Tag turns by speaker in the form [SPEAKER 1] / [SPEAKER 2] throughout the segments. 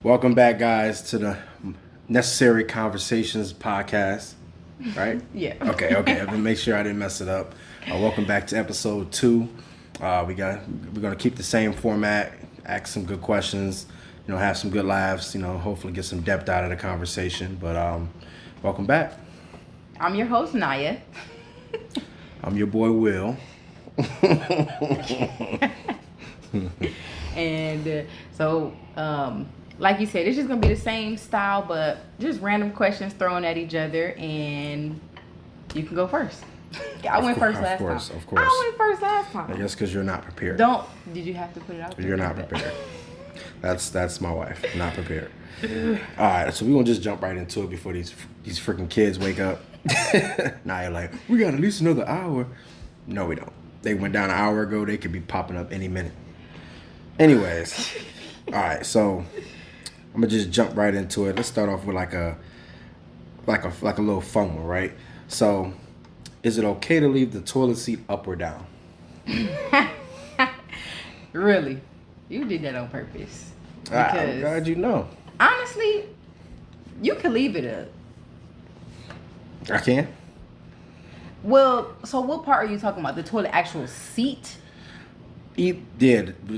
[SPEAKER 1] Welcome back, guys, to the Necessary Conversations podcast. Right?
[SPEAKER 2] Yeah.
[SPEAKER 1] Okay. I'm gonna make sure I didn't mess it up. Welcome back to episode 2. We're gonna keep the same format, ask some good questions, have some good laughs, hopefully get some depth out of the conversation. But welcome back.
[SPEAKER 2] I'm your host, Naya.
[SPEAKER 1] I'm your boy, Will.
[SPEAKER 2] And so, like you said, it's just going to be the same style, but just random questions thrown at each other, and you can go first. I went first last time.
[SPEAKER 1] Of course.
[SPEAKER 2] I went first last time.
[SPEAKER 1] I guess because you're not prepared.
[SPEAKER 2] Did you have to put it out there?
[SPEAKER 1] You're not prepared. That's my wife. Not prepared. All right, so we're going to just jump right into it before these freaking kids wake up. Now you're like, we got at least another hour. No, we don't. They went down an hour ago. They could be popping up any minute. Anyways, all right, so I'm gonna just jump right into it. Let's start off with like a little fun one, right? So, is it okay to leave the toilet seat up or down?
[SPEAKER 2] Really? You did that on purpose.
[SPEAKER 1] I'm glad you know.
[SPEAKER 2] Honestly, you can leave it up.
[SPEAKER 1] I can?
[SPEAKER 2] Well, so what part are you talking about? The toilet actual seat?
[SPEAKER 1] Yeah,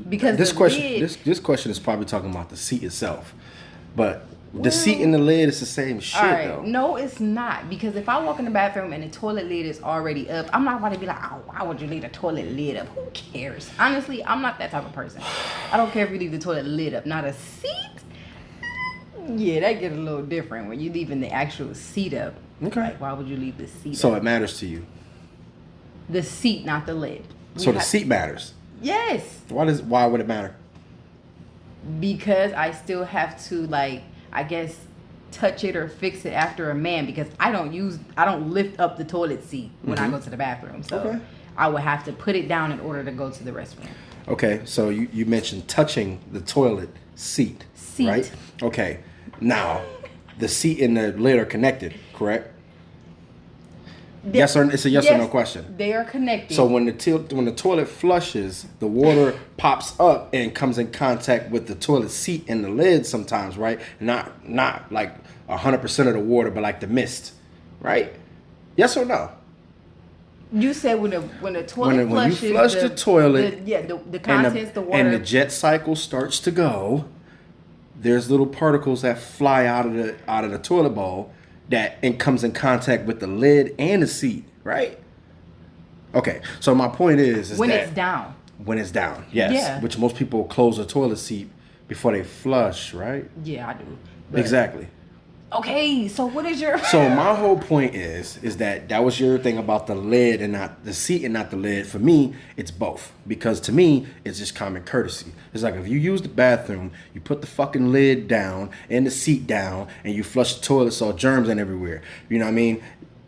[SPEAKER 2] because
[SPEAKER 1] this question is probably talking about the seat itself. But the seat and the lid is the same shit, though.
[SPEAKER 2] No, it's not. Because if I walk in the bathroom and the toilet lid is already up, I'm not about to be like, oh, why would you leave the toilet lid up? Who cares? Honestly, I'm not that type of person. I don't care if you leave the toilet lid up. Not a seat? Yeah, that gets a little different when you're leaving the actual seat up.
[SPEAKER 1] Okay.
[SPEAKER 2] Like, why would you leave the seat up?
[SPEAKER 1] So it matters to you?
[SPEAKER 2] The seat, not the lid.
[SPEAKER 1] So the seat matters?
[SPEAKER 2] Yes.
[SPEAKER 1] Why would it matter?
[SPEAKER 2] Because I still have to, like, I guess, touch it or fix it after a man, because I don't lift up the toilet seat when I go to the bathroom. So I would have to put it down in order to go to the restroom.
[SPEAKER 1] Okay, so you mentioned touching the toilet seat, right? Okay, now the seat and the lid are connected, correct? It's a yes or no question.
[SPEAKER 2] They are connected.
[SPEAKER 1] So when the toilet flushes, the water pops up and comes in contact with the toilet seat and the lid sometimes, right? Not like 100% of the water, but like the mist, right? Yes or no?
[SPEAKER 2] You said when the toilet flushes,
[SPEAKER 1] when you flush the toilet,
[SPEAKER 2] the contents, the water,
[SPEAKER 1] and the jet cycle starts to go, there's little particles that fly out of the toilet bowl that comes in contact with the lid and the seat, right? Okay, so my point is
[SPEAKER 2] when
[SPEAKER 1] that
[SPEAKER 2] it's down.
[SPEAKER 1] When it's down, yes. Yeah. Which most people close the toilet seat before they flush, right?
[SPEAKER 2] Yeah, I do.
[SPEAKER 1] Exactly.
[SPEAKER 2] Okay, so what is your...
[SPEAKER 1] So my whole point is that was your thing about the lid and not the seat and not the lid. For me, it's both. Because to me, it's just common courtesy. It's like if you use the bathroom, you put the fucking lid down and the seat down and you flush the toilet so germs ain't everywhere. You know what I mean?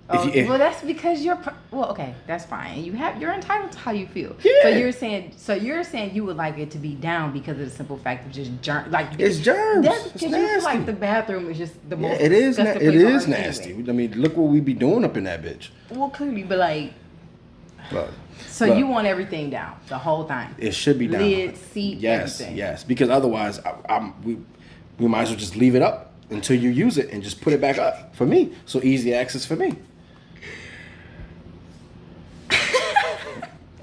[SPEAKER 2] Well, that's because okay, that's fine. You're entitled to how you feel.
[SPEAKER 1] Yeah.
[SPEAKER 2] So you're saying you would like it to be down because of the simple fact of just germs. Like
[SPEAKER 1] it's germs.
[SPEAKER 2] That's because you feel like the bathroom is just the most.
[SPEAKER 1] It is nasty.
[SPEAKER 2] Anyway.
[SPEAKER 1] I mean, look what we be doing up in that bitch.
[SPEAKER 2] Well, clearly, but like.
[SPEAKER 1] Look.
[SPEAKER 2] You want everything down, the whole time.
[SPEAKER 1] It should be down.
[SPEAKER 2] Lid, seat, everything.
[SPEAKER 1] Yes. Because otherwise, we might as well just leave it up until you use it and just put it back up. For me, so easy access for me.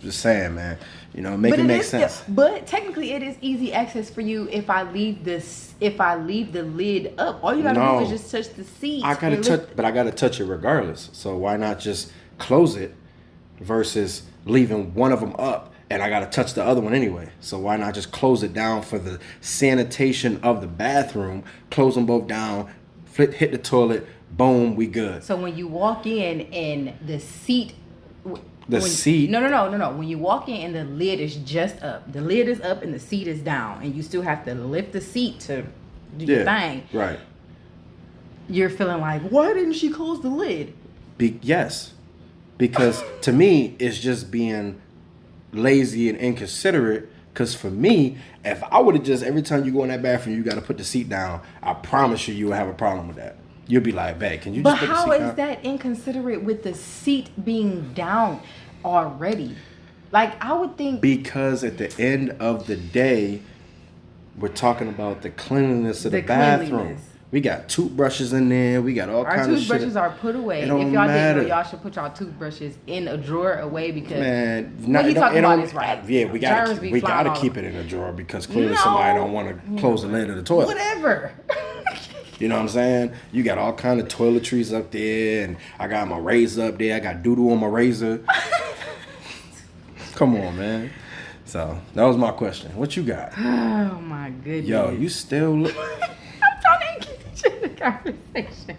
[SPEAKER 1] Just saying, man. Make it make sense.
[SPEAKER 2] But technically, it is easy access for you if I leave the lid up. All you gotta do is just touch the seat.
[SPEAKER 1] I gotta touch it regardless. So why not just close it versus leaving one of them up and I gotta touch the other one anyway? So why not just close it down for the sanitation of the bathroom? Close them both down. Hit the toilet. Boom, we good.
[SPEAKER 2] So when you walk in and the seat.
[SPEAKER 1] Seat?
[SPEAKER 2] No. When you walk in and the lid is just up. The lid is up and the seat is down. And you still have to lift the seat to do your thing.
[SPEAKER 1] Right.
[SPEAKER 2] You're feeling like, why didn't she close the lid?
[SPEAKER 1] Yes. Because to me, it's just being lazy and inconsiderate. Because for me, if I would have just, every time you go in that bathroom, you got to put the seat down, I promise you would have a problem with that. You'll be like, babe, can you just put the seat down? But how is
[SPEAKER 2] that inconsiderate with the seat being down already? Like, I would think...
[SPEAKER 1] Because at the end of the day, We're talking about the cleanliness of the
[SPEAKER 2] The
[SPEAKER 1] bathroom.
[SPEAKER 2] cleanliness.
[SPEAKER 1] We got toothbrushes in there. We got all
[SPEAKER 2] Our
[SPEAKER 1] kinds of shit.
[SPEAKER 2] toothbrushes are put away.
[SPEAKER 1] It
[SPEAKER 2] If
[SPEAKER 1] don't
[SPEAKER 2] y'all didn't
[SPEAKER 1] matter.
[SPEAKER 2] know, y'all should put y'all toothbrushes in a drawer away because
[SPEAKER 1] Man,
[SPEAKER 2] what he talking about is right.
[SPEAKER 1] Yeah, we
[SPEAKER 2] Germs
[SPEAKER 1] gotta
[SPEAKER 2] be
[SPEAKER 1] we
[SPEAKER 2] flying
[SPEAKER 1] gotta
[SPEAKER 2] all
[SPEAKER 1] keep
[SPEAKER 2] over.
[SPEAKER 1] it in a drawer because clearly
[SPEAKER 2] No.
[SPEAKER 1] somebody don't want to close the lid of the toilet.
[SPEAKER 2] Whatever.
[SPEAKER 1] You know what I'm saying? You got all kind of toiletries up there, and I got my razor up there. I got doodle on my razor. Come on, man. So that was my question. What you got?
[SPEAKER 2] Oh my goodness.
[SPEAKER 1] Yo, you still look.
[SPEAKER 2] I'm trying to engage in the conversation.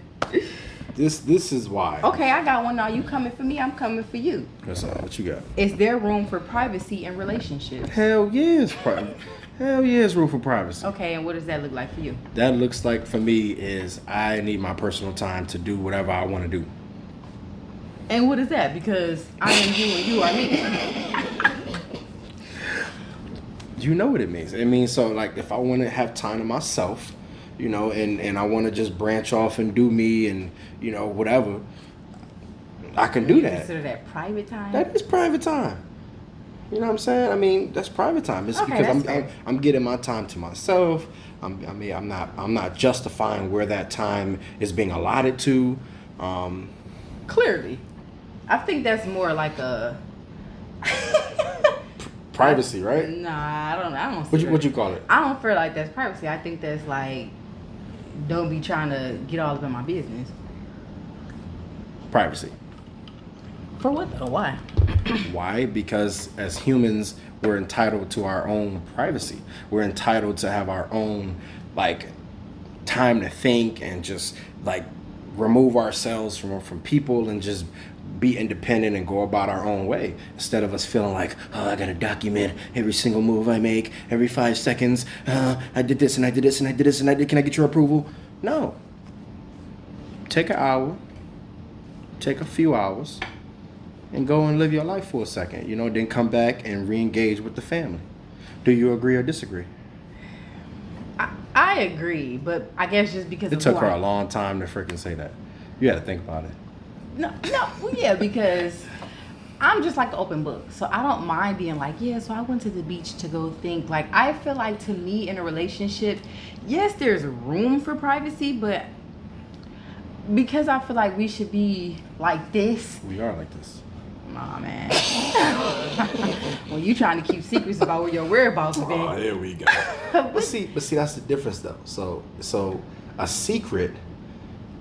[SPEAKER 1] This is why.
[SPEAKER 2] Okay, I got one now. You coming for me? I'm coming for you.
[SPEAKER 1] What's up? What you got?
[SPEAKER 2] Is there room for privacy in relationships?
[SPEAKER 1] Hell yeah, it's private. Hell yeah, it's room for privacy.
[SPEAKER 2] Okay, and what does that look like for you?
[SPEAKER 1] That looks like for me is I need my personal time to do whatever I want to do.
[SPEAKER 2] And what is that? Because I am you and you are me.
[SPEAKER 1] You know what it means. It means so like if I want to have time to myself, you know, and I want to just branch off and do me and, you know, whatever, I can do
[SPEAKER 2] You
[SPEAKER 1] that.
[SPEAKER 2] consider that private time?
[SPEAKER 1] That is private time. You know what I'm saying? I mean, that's private time. It's
[SPEAKER 2] Okay,
[SPEAKER 1] because
[SPEAKER 2] that's fair.
[SPEAKER 1] I'm getting my time to myself. I'm not justifying where that time is being allotted to.
[SPEAKER 2] Clearly. I think that's more like a
[SPEAKER 1] Privacy, right?
[SPEAKER 2] Nah, I don't see
[SPEAKER 1] What you call it?
[SPEAKER 2] I don't feel like that's privacy. I think that's like don't be trying to get all up in my business.
[SPEAKER 1] Privacy.
[SPEAKER 2] For what though? Why?
[SPEAKER 1] Why? Because as humans, we're entitled to our own privacy. We're entitled to have our own like time to think and just like remove ourselves from people and just be independent and go about our own way instead of us feeling like, oh, I gotta document every single move I make every 5 seconds. I did this and I did this and I did this and I did. Can I get your approval? No. Take an hour. Take a few hours. And go and live your life for a second, you know, then come back and re-engage with the family. Do you agree or disagree?
[SPEAKER 2] I agree, but I guess just because
[SPEAKER 1] It took her a long time to freaking say that. You had to think about it.
[SPEAKER 2] No, well, yeah, because I'm just like an open book, so I don't mind being like, yeah. So I went to the beach to go think. Like I feel like to me in a relationship, yes, there's room for privacy, but because I feel like we should be like this.
[SPEAKER 1] We are like this.
[SPEAKER 2] Nah, man. When you trying to keep secrets about where your whereabouts have been.
[SPEAKER 1] Oh, here we go. but see, that's the difference though. So a secret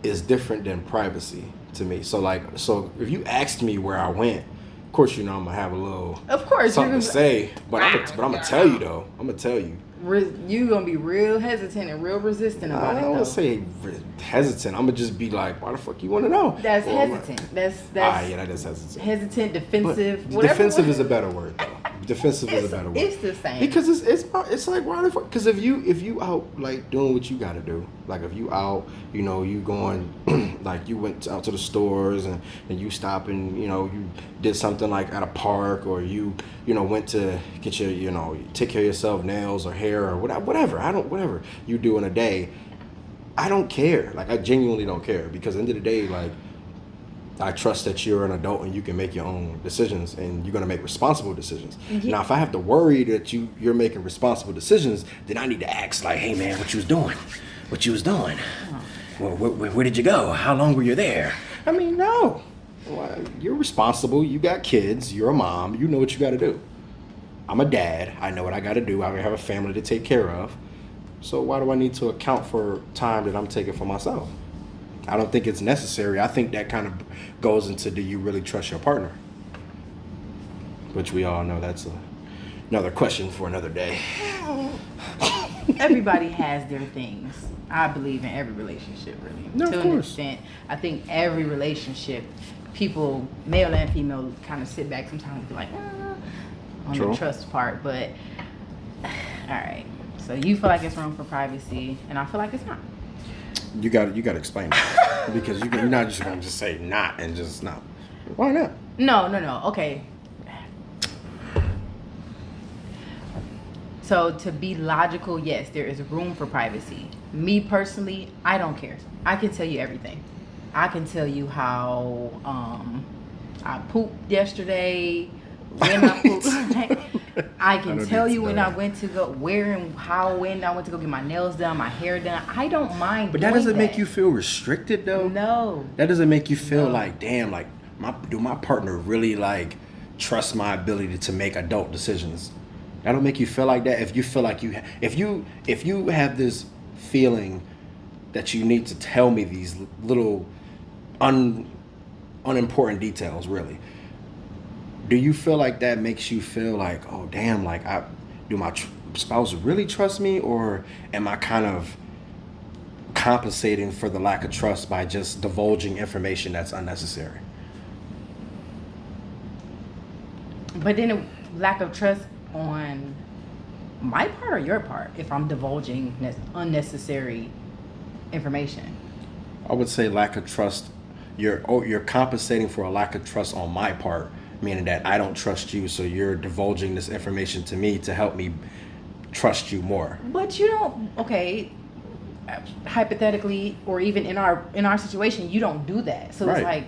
[SPEAKER 1] is different than privacy to me. So if you asked me where I went, of course you know I'm gonna have a little
[SPEAKER 2] Of course,
[SPEAKER 1] something to say, but I'm gonna tell you though. I'm gonna tell you.
[SPEAKER 2] You gonna be real hesitant and real resistant about
[SPEAKER 1] I
[SPEAKER 2] it.
[SPEAKER 1] don't
[SPEAKER 2] Though.
[SPEAKER 1] want to say hesitant. I'm gonna just be like, why the fuck you want to know?
[SPEAKER 2] That's
[SPEAKER 1] Or I'm
[SPEAKER 2] hesitant.
[SPEAKER 1] like,
[SPEAKER 2] That's
[SPEAKER 1] yeah, that is hesitant.
[SPEAKER 2] hesitant,
[SPEAKER 1] But
[SPEAKER 2] defensive. Whatever.
[SPEAKER 1] defensive is a better word though. Defensive is a better word.
[SPEAKER 2] It's the same.
[SPEAKER 1] Because it's like why the fuck? Because if you out like doing what you got to do, like if you out, you know, you going like you went out to the stores and you stop and you know you did something like at a park or you know went to get your you know take care of yourself, nails or hair or whatever you do in a day. I don't care. Like I genuinely don't care because at the end of the day, like I trust that you're an adult and you can make your own decisions and you're gonna make responsible decisions.
[SPEAKER 2] Yeah.
[SPEAKER 1] Now, if I have to worry that you're making responsible decisions, then I need to ask like, hey man, what you was doing? Well, where did you go? How long were you there? I mean, no. Well, you're responsible. You got kids. You're a mom. You know what you got to do. I'm a dad. I know what I got to do. I have a family to take care of. So why do I need to account for time that I'm taking for myself? I don't think it's necessary. I think that kind of goes into do you really trust your partner? Which we all know that's another question for another day.
[SPEAKER 2] Everybody has their things. I believe in every relationship, really.
[SPEAKER 1] No,
[SPEAKER 2] to
[SPEAKER 1] of
[SPEAKER 2] an
[SPEAKER 1] course.
[SPEAKER 2] extent. I think every relationship, people, male and female, kind of sit back sometimes and be like, on
[SPEAKER 1] True.
[SPEAKER 2] the trust part. But, all right. So you feel like it's room for privacy, and I feel like it's not.
[SPEAKER 1] You got to explain that because you're not just gonna just say not and just not. Why not?
[SPEAKER 2] No. Okay. So to be logical, yes, there is room for privacy. Me personally, I don't care. I can tell you everything. I can tell you how I pooped yesterday, when I can
[SPEAKER 1] don't
[SPEAKER 2] tell
[SPEAKER 1] need
[SPEAKER 2] you
[SPEAKER 1] to
[SPEAKER 2] when
[SPEAKER 1] know
[SPEAKER 2] I
[SPEAKER 1] that.
[SPEAKER 2] went to go where and how when I went to go get my nails done, my hair done. I don't mind.
[SPEAKER 1] But that
[SPEAKER 2] doing
[SPEAKER 1] doesn't make you feel restricted though.
[SPEAKER 2] No.
[SPEAKER 1] That doesn't make you feel
[SPEAKER 2] No.
[SPEAKER 1] like, damn, like my partner really like trust my ability to make adult decisions. That don't make you feel like that. If you feel like if you have this feeling that you need to tell me these little unimportant details, really. Do you feel like that makes you feel like, oh damn, like do my spouse really trust me, or am I kind of compensating for the lack of trust by just divulging information that's unnecessary?
[SPEAKER 2] But then a lack of trust on my part or your part if I'm divulging unnecessary information.
[SPEAKER 1] I would say lack of trust. You're compensating for a lack of trust on my part, meaning that I don't trust you, so you're divulging this information to me to help me trust you more.
[SPEAKER 2] But you don't. Okay, hypothetically, or even in our situation, you don't do that. So
[SPEAKER 1] Right.
[SPEAKER 2] it's like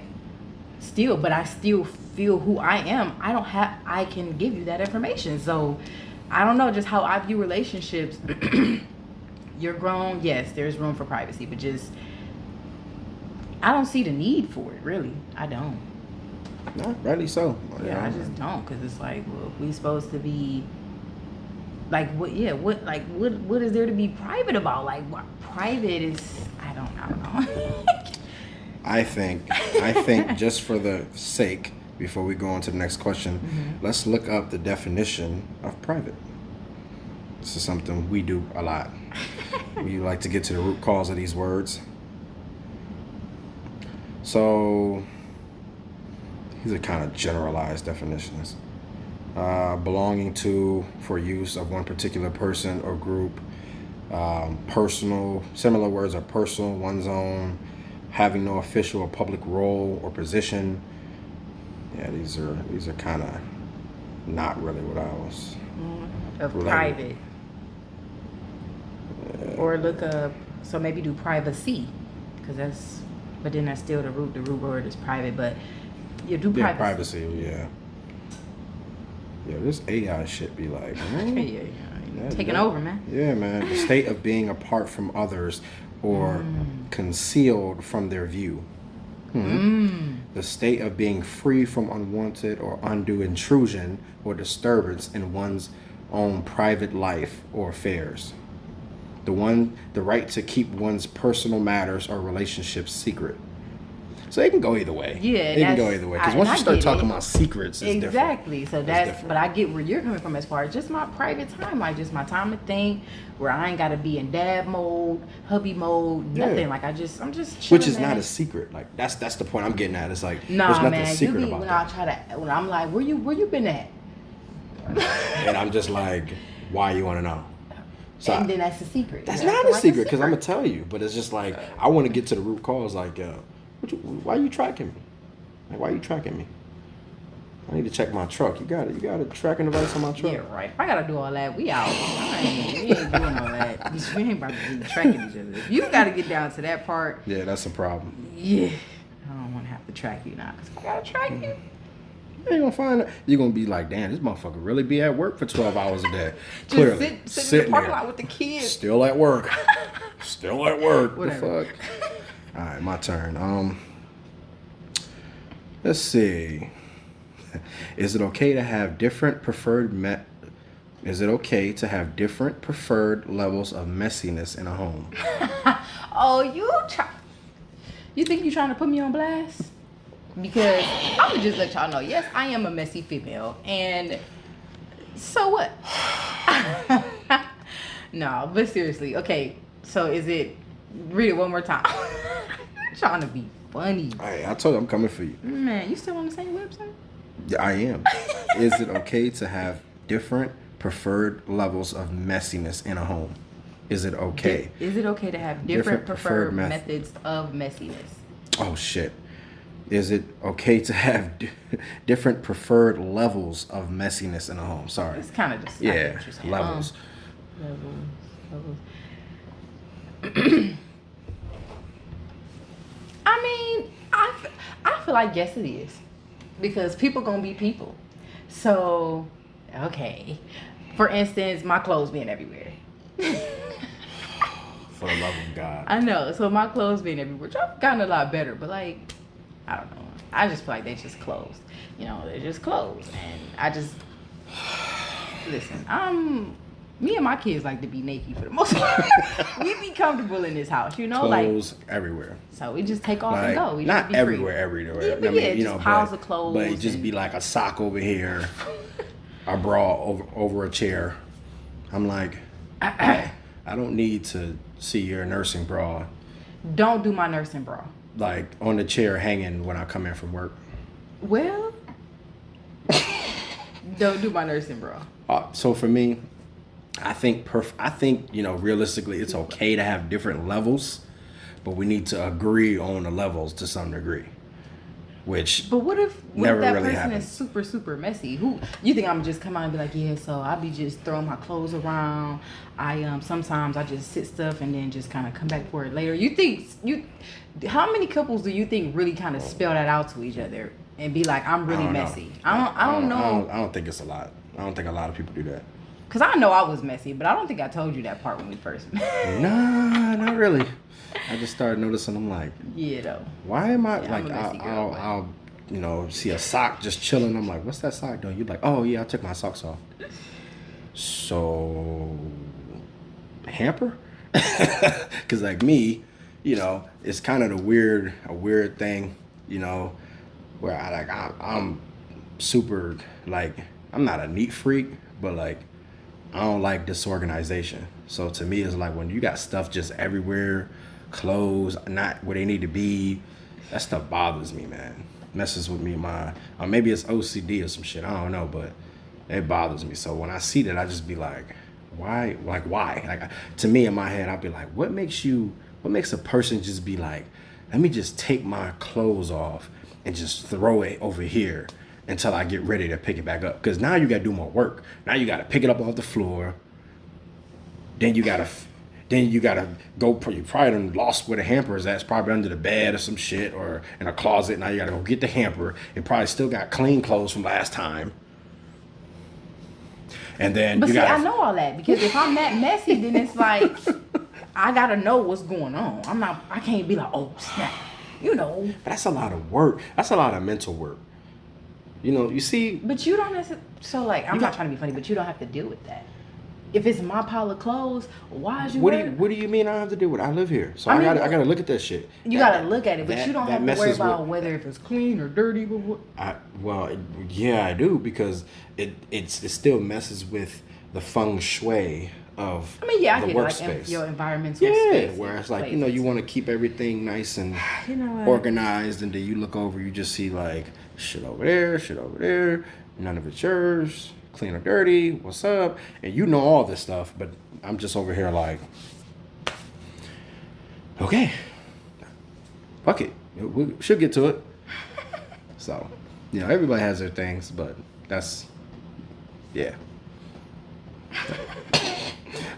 [SPEAKER 2] still, but I still feel who I am. I can give you that information. So I don't know, just how I view relationships. You're grown. Yes, there's room for privacy, but just I don't see the need for it. Really, I don't.
[SPEAKER 1] No, rightly so.
[SPEAKER 2] Yeah, I just don't, because it's like, well, we supposed to be like what? Yeah, what is there to be private about? Like, what private is? I don't know.
[SPEAKER 1] I think just for the sake, before we go on to the next question, let's look up the definition of private. This is something we do a lot. We like to get to the root cause of these words. So these are kind of generalized definitions. Belonging to, for use of one particular person or group. Personal, similar words are personal, one's own, having no official or public role or position. Yeah, these are kind of not really what I was.
[SPEAKER 2] Of
[SPEAKER 1] related.
[SPEAKER 2] private. Or look up, so maybe do privacy, because but then that's still the root word is private, but you do
[SPEAKER 1] Yeah,
[SPEAKER 2] privacy.
[SPEAKER 1] privacy, yeah. Yeah, this AI shit be like,
[SPEAKER 2] Yeah. Taking over, man.
[SPEAKER 1] Yeah, man. The state of being apart from others or concealed from their view. The state of being free from unwanted or undue intrusion or disturbance in one's own private life or affairs. The right to keep one's personal matters or relationships secret. So it can go either way.
[SPEAKER 2] Yeah,
[SPEAKER 1] it can go either way. Because once you start talking about secrets, it's
[SPEAKER 2] exactly.
[SPEAKER 1] different.
[SPEAKER 2] So that's, but I get where you're coming from as far as just my private time, like just my time to think, where I ain't gotta be in dad mode, hubby mode, nothing. Like I'm just chilling.
[SPEAKER 1] Which is
[SPEAKER 2] man.
[SPEAKER 1] not a secret. Like that's the point I'm getting at. It's like
[SPEAKER 2] nah,
[SPEAKER 1] there's nothing
[SPEAKER 2] man,
[SPEAKER 1] secret
[SPEAKER 2] you be,
[SPEAKER 1] about
[SPEAKER 2] when
[SPEAKER 1] that.
[SPEAKER 2] when I'm like, where you been at?
[SPEAKER 1] And I'm just like, why you want to know? So
[SPEAKER 2] and then that's a secret.
[SPEAKER 1] That's not a secret because I'm gonna tell you. But it's just like I want to get to the root cause. Like, why are you tracking me? Like, why are you tracking me? I need to check my truck. You got a tracking device on my truck.
[SPEAKER 2] Yeah, right. If I gotta do all that, we out. We ain't doing all that. We ain't about to be tracking each other. If you gotta get down to that part,
[SPEAKER 1] Yeah, that's a problem.
[SPEAKER 2] yeah, I don't want to have to track you now. 'Cause if I gotta track you.
[SPEAKER 1] You ain't gonna find it. You're gonna be like, damn, this motherfucker really be at work for 12 hours a day.
[SPEAKER 2] Just
[SPEAKER 1] Clearly,
[SPEAKER 2] sit in the parking lot with the kids.
[SPEAKER 1] Still at work. Still at work.
[SPEAKER 2] Whatever.
[SPEAKER 1] The fuck? All right, my turn. Let's see. Is it okay to have different preferred Is it okay to have different preferred levels of messiness in a home?
[SPEAKER 2] Oh, you think you're trying to put me on blast? Because I'm gonna just let y'all know, yes, I am a messy female, and so what? No, but seriously, okay. So is it? Read it one more time. I'm trying to be funny.
[SPEAKER 1] Hey, I told you I'm coming for you.
[SPEAKER 2] Man, you still on the same website?
[SPEAKER 1] Yeah, I am. Is it okay to have different preferred levels of messiness in a home? Is it okay?
[SPEAKER 2] Is it okay to have different preferred methods of messiness?
[SPEAKER 1] Oh shit. Is it okay to have different preferred levels of messiness in a home? Sorry.
[SPEAKER 2] It's kind of just
[SPEAKER 1] levels.
[SPEAKER 2] Levels. I mean, I feel like yes it is, because people gonna be people. So, okay. For instance, my clothes being everywhere.
[SPEAKER 1] For the love of God.
[SPEAKER 2] I know. So my clothes being everywhere, which I've gotten a lot better, but like, I don't know. I just feel like they're just clothes. You know, they're just clothes. And I just, listen, me and my kids like to be naked for the most part. We be comfortable in this house, you know?
[SPEAKER 1] Clothes everywhere.
[SPEAKER 2] So we just take off
[SPEAKER 1] Like,
[SPEAKER 2] and go. We
[SPEAKER 1] not
[SPEAKER 2] just be
[SPEAKER 1] everywhere,
[SPEAKER 2] free.
[SPEAKER 1] everywhere.
[SPEAKER 2] Yeah, but you know, piles of clothes.
[SPEAKER 1] But it just be like a sock over here, a bra over a chair. I'm like, I don't need to see your nursing bra.
[SPEAKER 2] Don't do my nursing bra.
[SPEAKER 1] Like on the chair hanging when I come in from work.
[SPEAKER 2] Well, don't do my nursing bra.
[SPEAKER 1] So for me, I think you know, realistically, it's okay to have different levels, but we need to agree on the levels to some degree.
[SPEAKER 2] But what if
[SPEAKER 1] never
[SPEAKER 2] that
[SPEAKER 1] really
[SPEAKER 2] person
[SPEAKER 1] happens.
[SPEAKER 2] is super, super messy? Who you think I'm gonna just come out and be like, yeah, so I be just throwing my clothes around. I sometimes I just sit stuff and then just kind of come back for it later. How many couples do you think really kind of spell that out to each other and be like, I'm really messy? I don't know.
[SPEAKER 1] I don't think it's a lot. I don't think a lot of people do that.
[SPEAKER 2] Cause I know I was messy, but I don't think I told you that part when we first met.
[SPEAKER 1] Nah, not really. I just started noticing. I'm like,
[SPEAKER 2] Yeah, though.
[SPEAKER 1] why am I
[SPEAKER 2] Yeah, I'm
[SPEAKER 1] like
[SPEAKER 2] a messy girl, but-
[SPEAKER 1] I'll you know, see a sock just chilling. I'm like, what's that sock doing? You're like, oh yeah, I took my socks off. So hamper? Cause like me, you know, it's kind of a weird thing, you know, where I'm super like, I'm not a neat freak, but like I don't like disorganization. So to me, it's like when you got stuff just everywhere, clothes not where they need to be, that stuff bothers me, man. Messes with me. Maybe it's OCD or some shit. I don't know, but it bothers me. So when I see that, I just be like, why? Like why? Like to me in my head, I'd be like, what makes a person just be like, let me just take my clothes off and just throw it over here until I get ready to pick it back up. Because now you got to do more work. Now you got to pick it up off the floor. Then you got to go, you probably done lost where the hamper is at. It's probably under the bed or some shit or in a closet. Now you got to go get the hamper. It probably still got clean clothes from last time. And then
[SPEAKER 2] But I know all that because if I'm that messy, then it's like, I got to know what's going on. I can't be like, oh, snap. You know.
[SPEAKER 1] But that's a lot of work. That's a lot of mental work. You know, you see.
[SPEAKER 2] But you don't necessarily. So like, I'm not trying to be funny, but you don't have to deal with that. If it's my pile of clothes, why is you?
[SPEAKER 1] What do you mean I have to deal with it? I live here, so I gotta look at that shit.
[SPEAKER 2] You gotta look at it, but you don't have to worry about whether if it's clean or dirty.
[SPEAKER 1] Yeah, I do because it still messes with the feng shui of
[SPEAKER 2] I get
[SPEAKER 1] the
[SPEAKER 2] it,
[SPEAKER 1] workspace.
[SPEAKER 2] like your environmental space.
[SPEAKER 1] Where it's like, you know, you want to keep everything nice and organized, and then you look over, you just see like shit over there, none of it's yours, clean or dirty, what's up? And you know all this stuff, but I'm just over here like, okay, fuck it, we should get to it. So, you know, everybody has their things, but that's, yeah.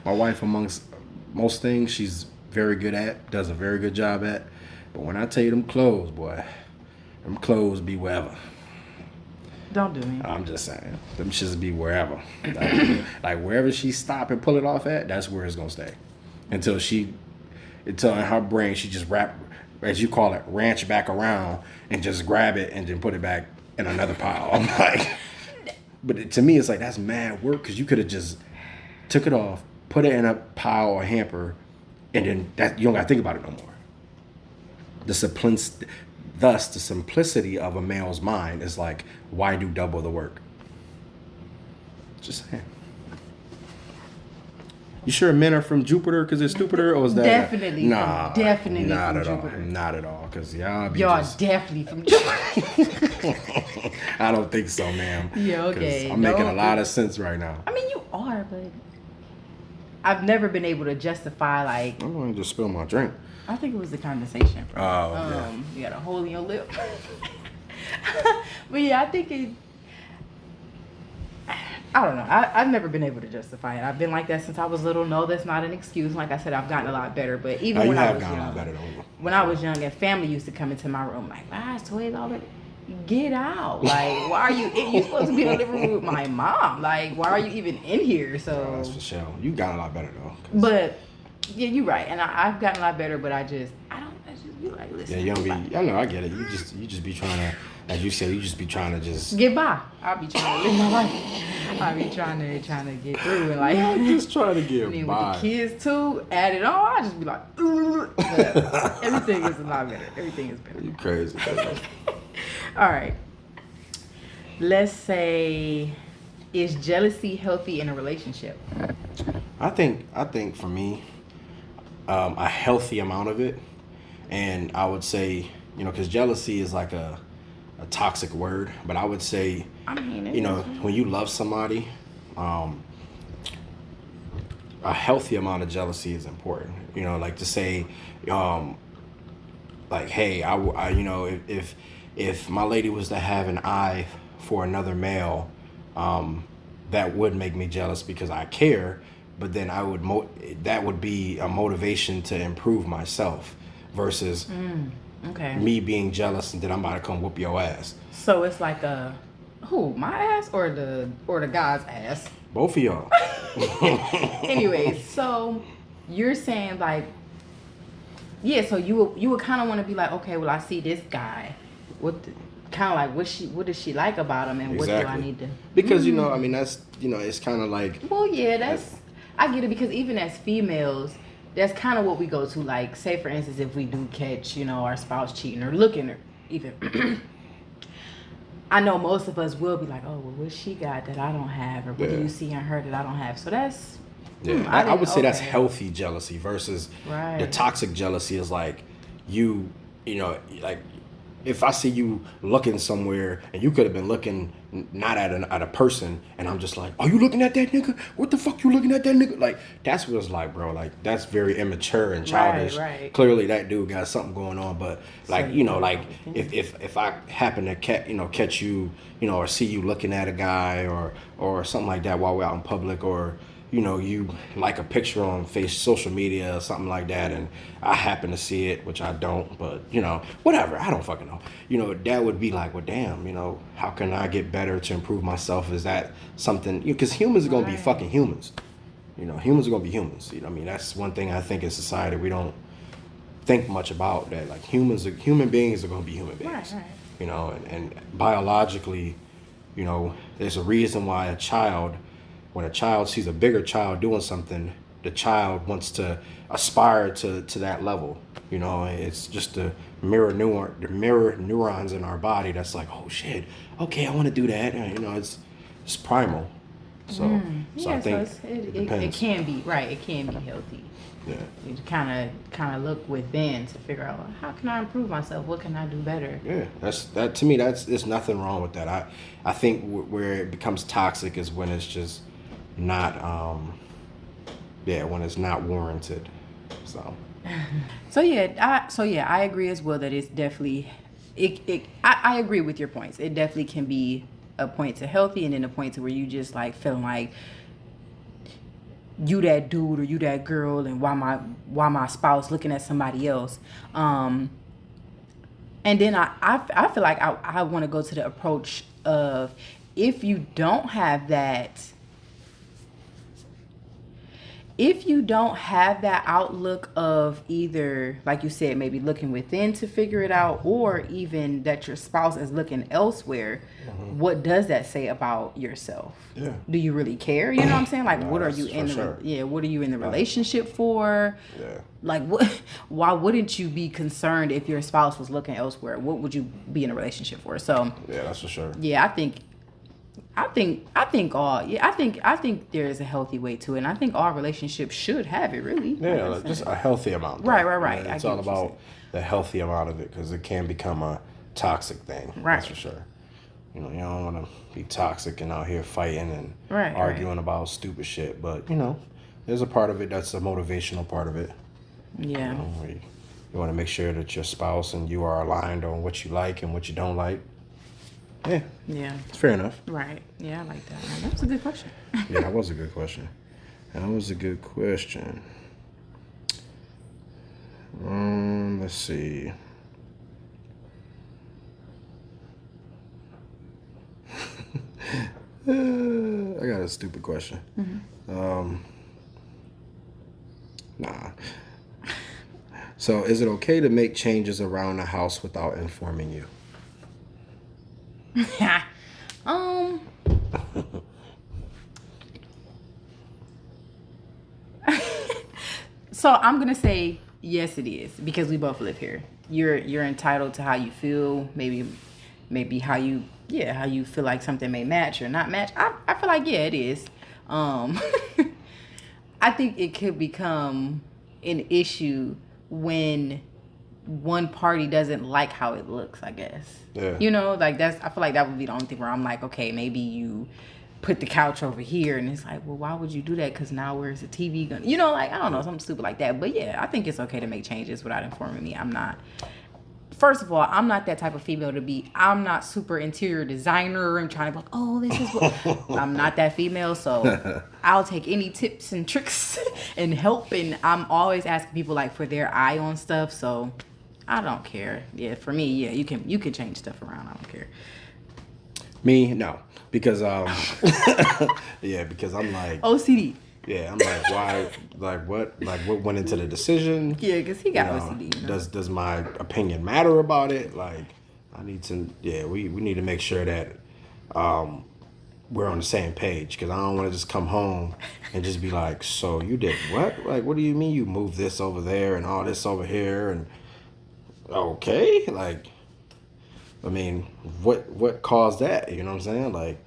[SPEAKER 1] My wife, amongst most things, she's very good at, does a very good job at. But when I tell you them clothes, boy, them clothes be wherever.
[SPEAKER 2] Don't do me.
[SPEAKER 1] I'm just saying, them shits be wherever. Like wherever she stop and pull it off at, that's where it's gonna stay. Until in her brain, she just as you call it, ranch back around and just grab it and then put it back in another pile. I'm like, but to me, it's like, that's mad work because you could have just took it off, put it in a pile or hamper, and then you don't got to think about it no more. Thus, the simplicity of a male's mind is like, why do double the work? Just saying. You sure men are from Jupiter because they're stupider, or is that
[SPEAKER 2] definitely? Definitely
[SPEAKER 1] not
[SPEAKER 2] from
[SPEAKER 1] at
[SPEAKER 2] Jupiter.
[SPEAKER 1] all. Not at all, because y'all
[SPEAKER 2] definitely from Jupiter.
[SPEAKER 1] I don't think so, ma'am.
[SPEAKER 2] Yeah, okay.
[SPEAKER 1] I'm making a lot of sense right now.
[SPEAKER 2] I mean, you are, but I've never been able to justify like.
[SPEAKER 1] I'm gonna just spill my drink.
[SPEAKER 2] I think it was the condensation.
[SPEAKER 1] Oh, yeah.
[SPEAKER 2] You got a hole in your lip. But yeah, I think it. I don't know. I've never been able to justify it. I've been like that since I was little. No, that's not an excuse. Like I said, I've gotten a lot better. But even when I was young, when I was young, and family used to come into my room like, "Wow, it's toys all over." get out. Like, why are you? You supposed to be in the living room with my mom. Like, why are you even in here? So
[SPEAKER 1] That's for sure. You got a lot better though.
[SPEAKER 2] But yeah, you're right, and I've gotten a lot better. But I just be like, listen.
[SPEAKER 1] Yeah, you don't be. I know, I get it. You just be trying to, as you said, you just be trying to just
[SPEAKER 2] get by. I'll be trying to live my life. I'll be trying to get through and like
[SPEAKER 1] just trying to get
[SPEAKER 2] and then
[SPEAKER 1] by.
[SPEAKER 2] with the kids too, add it on. I just be like, but everything is a lot better. Everything is better.
[SPEAKER 1] You crazy.
[SPEAKER 2] All right. Let's say, is jealousy healthy in a relationship?
[SPEAKER 1] I think for me, a healthy amount of it, and I would say, because jealousy is like a toxic word, but I would say, when you love somebody, a healthy amount of jealousy is important. Like to say, like, hey, if my lady was to have an eye for another male, that would make me jealous because I care. But then that would be a motivation to improve myself versus me being jealous and then I'm about to come whoop your ass.
[SPEAKER 2] So it's like my ass or the guy's ass?
[SPEAKER 1] Both of y'all.
[SPEAKER 2] Anyways, so you're saying like, yeah, so you would kind of want to be like, okay, well, I see this guy. What does she like about him, and
[SPEAKER 1] exactly.
[SPEAKER 2] What do I need to?
[SPEAKER 1] Because that's it's kind of like.
[SPEAKER 2] Well, yeah, I get it, because even as females, that's kind of what we go to. Like, say for instance, if we do catch our spouse cheating or looking, or even. I know most of us will be like, oh, well, what she got that I don't have, or what do you see in her that I don't have? So that's.
[SPEAKER 1] Yeah, I would say that's healthy jealousy versus the toxic jealousy is like like if I see you looking somewhere and you could have been looking not at a person and I'm just like, are you looking at that nigga? What the fuck you looking at that nigga? Like, that's what it's like, bro. Like, that's very immature and childish.
[SPEAKER 2] Right.
[SPEAKER 1] Clearly that dude got something going on, but like, like if I happen to catch you, or see you looking at a guy or something like that while we're out in public, or you like a picture on social media or something like that, and I happen to see it, which I don't, but whatever, I don't fucking know. That would be like, well, damn, how can I get better to improve myself? Is that something? Because humans are gonna be fucking humans. Humans are gonna be humans. That's one thing I think in society we don't think much about, that like human beings are gonna be human beings. Right. And biologically, there's a reason why when a child sees a bigger child doing something, the child wants to aspire to that level. It's just the mirror neurons in our body that's like, oh shit, okay, I want to do that. It's primal. So I think
[SPEAKER 2] it can be right. It can be healthy.
[SPEAKER 1] Yeah.
[SPEAKER 2] You kind of look within to figure out, how can I improve myself? What can I do better?
[SPEAKER 1] Yeah, that to me. There's nothing wrong with that. I think where it becomes toxic is when it's just not when it's not warranted. So I agree as well that it's definitely I agree with your points. It definitely can be a point to healthy, and then a point to where you just like feeling like you that dude or you that girl, and why my spouse looking at somebody else. And then I feel like I want to go to the approach of, if you don't have that outlook of either, like you said, maybe looking within to figure it out, or even that your spouse is looking elsewhere, what does that say about yourself? Yeah.
[SPEAKER 2] Do you really care? You know what I'm saying? Like, what are you in what are you in the relationship for? Yeah. Like, why wouldn't you be concerned if your spouse was looking elsewhere? What would you be in a relationship for? So
[SPEAKER 1] yeah, that's for sure.
[SPEAKER 2] Yeah, I think there is a healthy way to it, and I think all relationships should have it, really.
[SPEAKER 1] Yeah, like just a healthy amount. Though.
[SPEAKER 2] Right.
[SPEAKER 1] It's all about the healthy amount of it, because it can become a toxic thing. Right. That's for sure. You don't want to be toxic and out here fighting and arguing about stupid shit, but there's a part of it that's a motivational part of it.
[SPEAKER 2] Yeah.
[SPEAKER 1] You want to make sure that your spouse and you are aligned on what you like and what you don't like. Yeah. It's fair enough.
[SPEAKER 2] Right. Yeah, I like that. That was a good question.
[SPEAKER 1] Yeah, that was a good question. Let's see. stupid question. Nah. So, is it okay to make changes around the house without informing you?
[SPEAKER 2] um. So I'm gonna say yes, it is, because we both live here. You're entitled to how you feel. Maybe how you feel like something may match or not match. I feel like, yeah, it is. I think it could become an issue when one party doesn't like how it looks, I guess.
[SPEAKER 1] Yeah.
[SPEAKER 2] You know, like I feel like that would be the only thing where I'm like, okay, maybe you put the couch over here, and it's like, well, why would you do that? Because now where's the TV going? You know, like, I don't know, something stupid like that. But yeah, I think it's okay to make changes without informing me. First of all, I'm not that type of female to be. I'm not super interior designer and trying to be like, oh, this is what. I'm not that female, so I'll take any tips and tricks and help. And I'm always asking people like for their eye on stuff. So I don't care. Yeah, for me, yeah, you can change stuff around. I don't care.
[SPEAKER 1] Me, no, because yeah, because I'm like
[SPEAKER 2] OCD.
[SPEAKER 1] Yeah, I'm like, why? Like what? Like what went into the decision?
[SPEAKER 2] Yeah, because he got OCD.
[SPEAKER 1] You know? Does my opinion matter about it? Like, I need to. Yeah, we need to make sure that we're on the same page, because I don't want to just come home and just be like, so you did what? Like, what do you mean you moved this over there and all this over here? And okay, like, I mean, what caused that? You know what I'm saying? Like,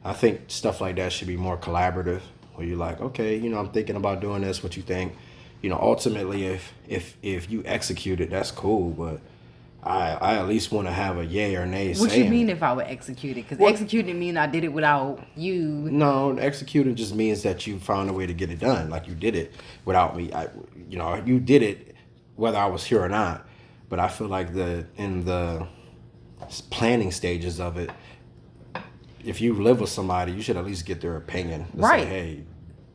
[SPEAKER 1] I think stuff like that should be more collaborative. Where you're like, okay, you know, I'm thinking about doing this. What you think? You know, ultimately, if you execute it, that's cool. But I at least want to have a yay or nay.
[SPEAKER 2] What you mean if I would execute it? Because executing mean I did it without you.
[SPEAKER 1] No, executing just means that you found a way to get it done. Like you did it without me. You did it whether I was here or not. But I feel like in the planning stages of it, if you live with somebody, you should at least get their opinion.
[SPEAKER 2] Right.
[SPEAKER 1] Say, hey,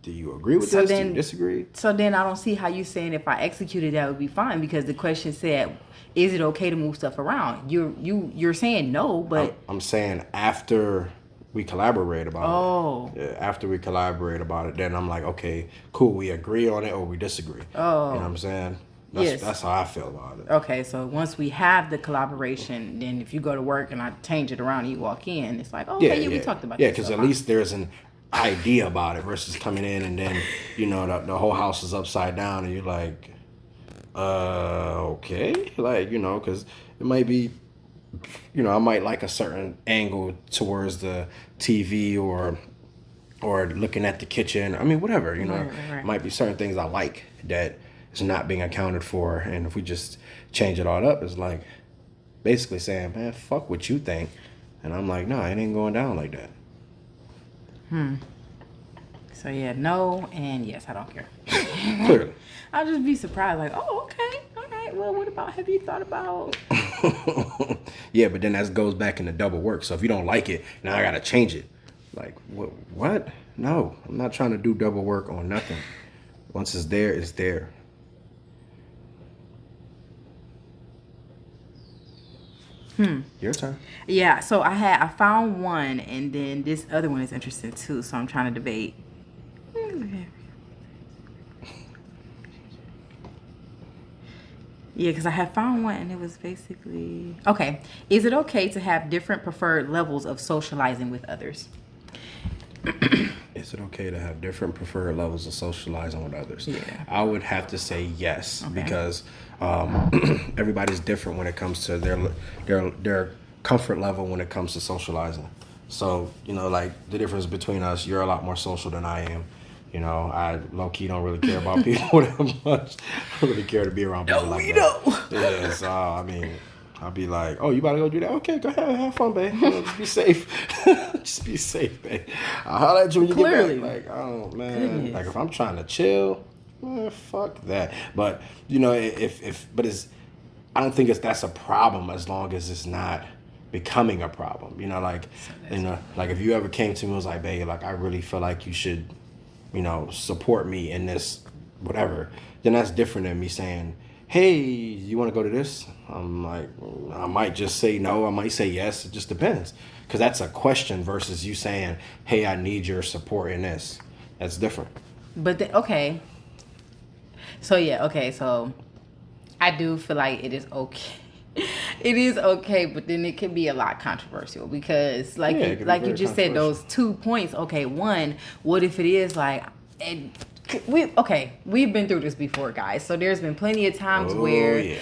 [SPEAKER 1] do you agree with this? Do you disagree?
[SPEAKER 2] So then I don't see how you saying if I executed that would be fine, because the question said, is it okay to move stuff around? You're saying no, but
[SPEAKER 1] I'm saying after we collaborate about it.
[SPEAKER 2] Oh.
[SPEAKER 1] Yeah, after we collaborate about it, then I'm like, okay, cool, we agree on it or we disagree.
[SPEAKER 2] Oh.
[SPEAKER 1] You know what I'm saying?
[SPEAKER 2] Yes.
[SPEAKER 1] That's how I feel about it.
[SPEAKER 2] Okay, so once we have the collaboration, then if you go to work and I change it around and you walk in, it's like, oh, okay, we talked about
[SPEAKER 1] this. Yeah, because at least there's an idea about it versus coming in and then, you know, the whole house is upside down and you're like, okay. Like, you know, because it might be, you know, I might like a certain angle towards the TV or looking at the kitchen. I mean, whatever, you know.
[SPEAKER 2] Right.
[SPEAKER 1] Might be certain things I like that is not being accounted for, and if we just change it all up, it's like basically saying, man, fuck what you think. And I'm like, no, it ain't going down like that.
[SPEAKER 2] So yeah, no and yes, I don't care.
[SPEAKER 1] Clearly.
[SPEAKER 2] I'll just be surprised, like, oh, okay, all right, well, what about, have you thought about?
[SPEAKER 1] Yeah, but then that goes back into double work. So if you don't like it, now I gotta change it. Like, what? No, I'm not trying to do double work on nothing. Once it's there, it's there. Your turn.
[SPEAKER 2] Yeah, so I found one, and then this other one is interesting too, so I'm trying to debate. Yeah, because I had found one, and it was basically, okay, is it okay to have different preferred levels of socializing with others?
[SPEAKER 1] Is it okay to have different preferred levels of socializing with others?
[SPEAKER 2] Yeah.
[SPEAKER 1] I would have to say yes,
[SPEAKER 2] Okay.
[SPEAKER 1] because everybody's different when it comes to their comfort level when it comes to socializing. So, you know, like the difference between us, you're a lot more social than I am. You know, I low-key don't really care about people that much. I don't really care to be around people like that. Yeah, so, I mean, I'll be like, oh, you about to go do that? Okay, go ahead, have fun, babe. You know, just be safe. Just be safe, babe. I'll holler at you when you get back. Like, oh, man.
[SPEAKER 2] Goodness.
[SPEAKER 1] Like, if I'm trying to chill, man, fuck that. But, you know, I don't think that's a problem as long as it's not becoming a problem. You know, like, like if you ever came to me and was like, babe, like, I really feel like you should, you know, support me in this, whatever, then that's different than me saying, hey, you want to go to this? I'm like, I might just say no. I might say yes. It just depends. Because that's a question versus you saying, hey, I need your support in this. That's different.
[SPEAKER 2] But okay. So yeah, okay. So I do feel like it is okay. It is okay, but then it can be a lot controversial because, like, you just said, those 2 points. Okay, one, what if it is like, and we've been through this before, guys. So there's been plenty of times where,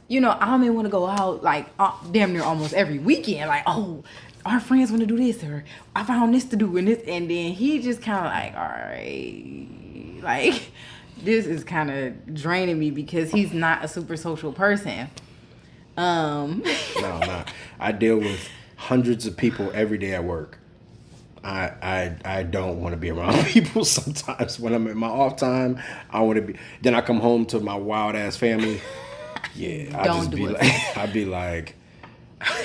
[SPEAKER 2] you know, I may want to go out like damn near almost every weekend. Like, oh, our friends want to do this, or I found this to do, and this, and then he just kind of like, all right, like. This is kind of draining me because he's not a super social person.
[SPEAKER 1] No, not. I deal with hundreds of people every day at work. I don't want to be around people sometimes. When I'm in my off time, I want to be. Then I come home to my wild ass family. Yeah, I'd be like,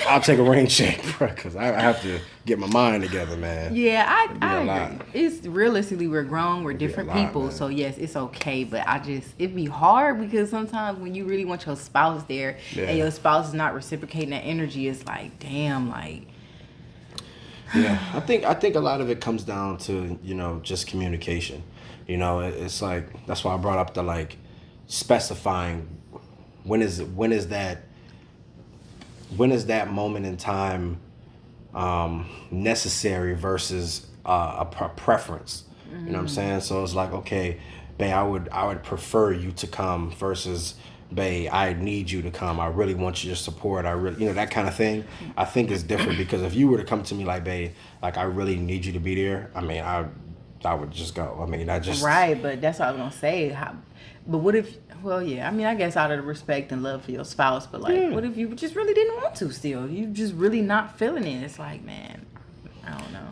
[SPEAKER 1] I'll take a rain check, bro, because I have to get my mind together, man.
[SPEAKER 2] Yeah, I agree. It's realistically, we're grown, we're different people, man. So yes, it's okay. But it'd be hard because sometimes when you really want your spouse there and your spouse is not reciprocating that energy, it's like, damn, like.
[SPEAKER 1] Yeah, I think a lot of it comes down to, you know, just communication. You know, it's like, that's why I brought up the like specifying when is that moment in time necessary versus a preference. You know what I'm saying? So it's like, okay, babe, I would prefer you to come versus, babe, I need you to come. I really want your support. I really, you know, that kind of thing. I think is different because if you were to come to me like, babe, like I really need you to be there. I mean, I would just go. I mean, I just
[SPEAKER 2] right. But that's what I was gonna say. But what if? Well, yeah. I mean, I guess out of the respect and love for your spouse, but like, what if you just really didn't want to? Still, you just really not feeling it. It's like, man, I don't know.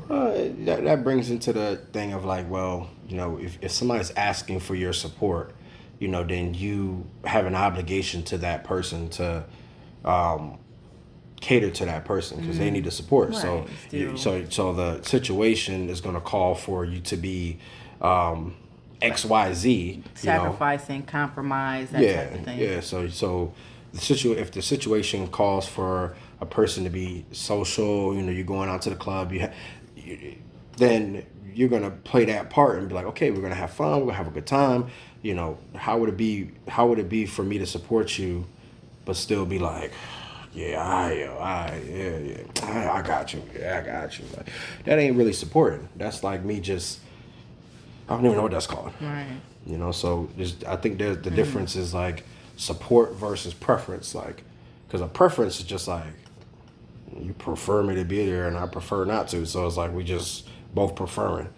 [SPEAKER 1] That brings into the thing of like, well, you know, if somebody's asking for your support, you know, then you have an obligation to that person to cater to that person because they need the support. Right, so the situation is going to call for you to be XYZ,
[SPEAKER 2] sacrificing, compromise, that type of thing.
[SPEAKER 1] Yeah. So if the situation calls for a person to be social, you know, you're going out to the club, then you're gonna play that part and be like, okay, we're gonna have fun, we're gonna have a good time. You know, how would it be for me to support you, but still be like, yeah, I got you. Yeah, I got you. Like, that ain't really supporting. That's like me just. I don't even know what that's called.
[SPEAKER 2] Right.
[SPEAKER 1] You know, so I think the difference is like support versus preference. Like, because a preference is just like, you prefer me to be there and I prefer not to. So it's like we just both preferring,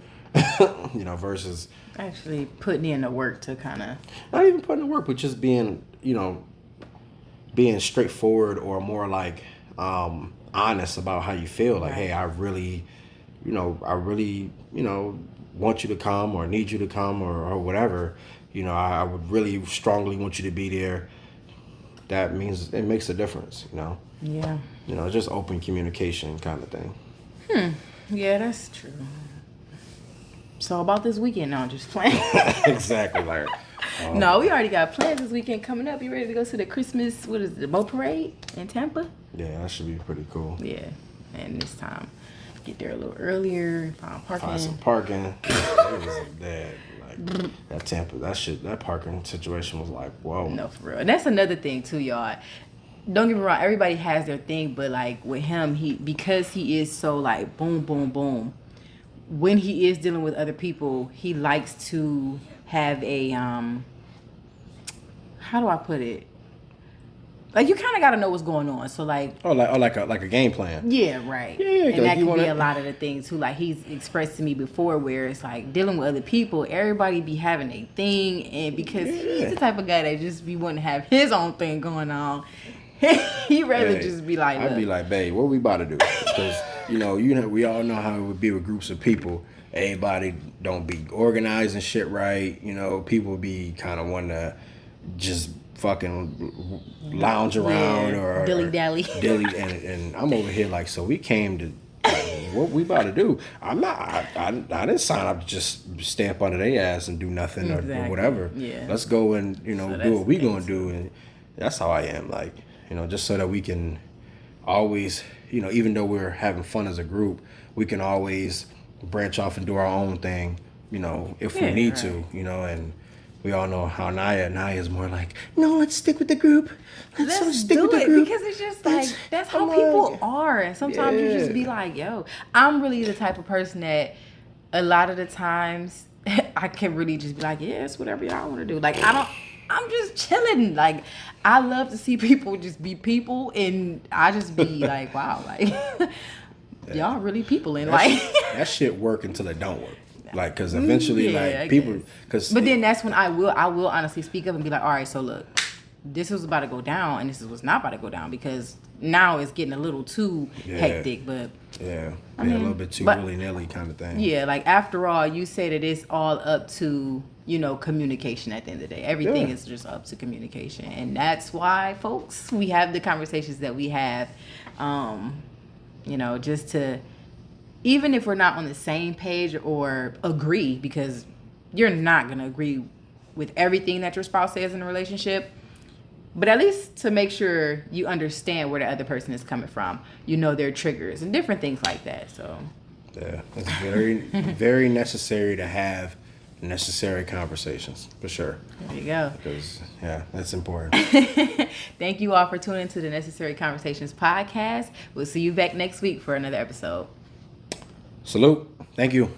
[SPEAKER 1] you know, versus.
[SPEAKER 2] Actually putting in the work to kind of.
[SPEAKER 1] Not even putting in the work, but just being, you know, being straightforward or more like honest about how you feel. Like, hey, I really, you know, want you to come or need you to come or whatever, you know, I would really strongly want you to be there. That means it makes a difference, you know?
[SPEAKER 2] Yeah.
[SPEAKER 1] You know, just open communication kind of thing.
[SPEAKER 2] Yeah, that's true. So about this weekend, no, I'm just playing.
[SPEAKER 1] Exactly. Like,
[SPEAKER 2] no, we already got plans this weekend coming up. You ready to go to the Christmas, what is it, the boat parade in Tampa?
[SPEAKER 1] Yeah, that should be pretty cool.
[SPEAKER 2] Yeah, and this time. Get there a little earlier,
[SPEAKER 1] find some parking. It was bad. Like that parking situation was like, whoa.
[SPEAKER 2] No, for real. And that's another thing too, y'all. Don't get me wrong, everybody has their thing, but like with him, because he is so like boom, boom, boom. When he is dealing with other people, he likes to have a how do I put it? Like, you kind of got to know what's going on. So, like...
[SPEAKER 1] like a game plan.
[SPEAKER 2] Yeah, right.
[SPEAKER 1] Yeah,
[SPEAKER 2] and that can be a lot of the things, too. Like, he's expressed to me before where it's, like, dealing with other people, everybody be having a thing. And because he's the type of guy that just be wanting to have his own thing going on. He'd rather just be like...
[SPEAKER 1] I'd be like, babe, what we about to do? Because, you know, we all know how it would be with groups of people. Everybody don't be organized and shit right. You know, people be kind of wanting to just... fucking lounge around or
[SPEAKER 2] dilly-dally.
[SPEAKER 1] And I'm over here like, so we came to what we about to do? I'm not. I didn't sign up to just stay up under their ass and do nothing or whatever.
[SPEAKER 2] Yeah.
[SPEAKER 1] Let's go and
[SPEAKER 2] So
[SPEAKER 1] do what we
[SPEAKER 2] that's
[SPEAKER 1] gonna do, and that's how I am. Like just so that we can always even though we're having fun as a group, we can always branch off and do our own thing. If we need to. And we all know how Naya is more like, no, let's stick with the group.
[SPEAKER 2] Let's stick with the group. Because it's just that's how people are. And sometimes you just be like, yo, I'm really the type of person that a lot of the times I can really just be like, yeah, it's whatever y'all want to do. Like, I'm just chilling. Like, I love to see people just be people. And I just be like, wow, like, y'all really people. And like,
[SPEAKER 1] that shit work until it don't work. Like, because eventually, people...
[SPEAKER 2] But then that's when I will honestly speak up and be like, all right, so look, this was about to go down and this was not about to go down because now it's getting a little too hectic. But
[SPEAKER 1] a little bit too willy-nilly kind of thing.
[SPEAKER 2] Yeah, like, after all, you say that it's all up to, communication at the end of the day. Everything is just up to communication. And that's why, folks, we have the conversations that we have, just to... Even if we're not on the same page or agree, because you're not going to agree with everything that your spouse says in a relationship, but at least to make sure you understand where the other person is coming from, their triggers and different things like that. So
[SPEAKER 1] yeah, it's very, very necessary to have necessary conversations, for sure.
[SPEAKER 2] There you go.
[SPEAKER 1] Because, that's important.
[SPEAKER 2] Thank you all for tuning into the Necessary Conversations podcast. We'll see you back next week for another episode.
[SPEAKER 1] Salute. Thank you.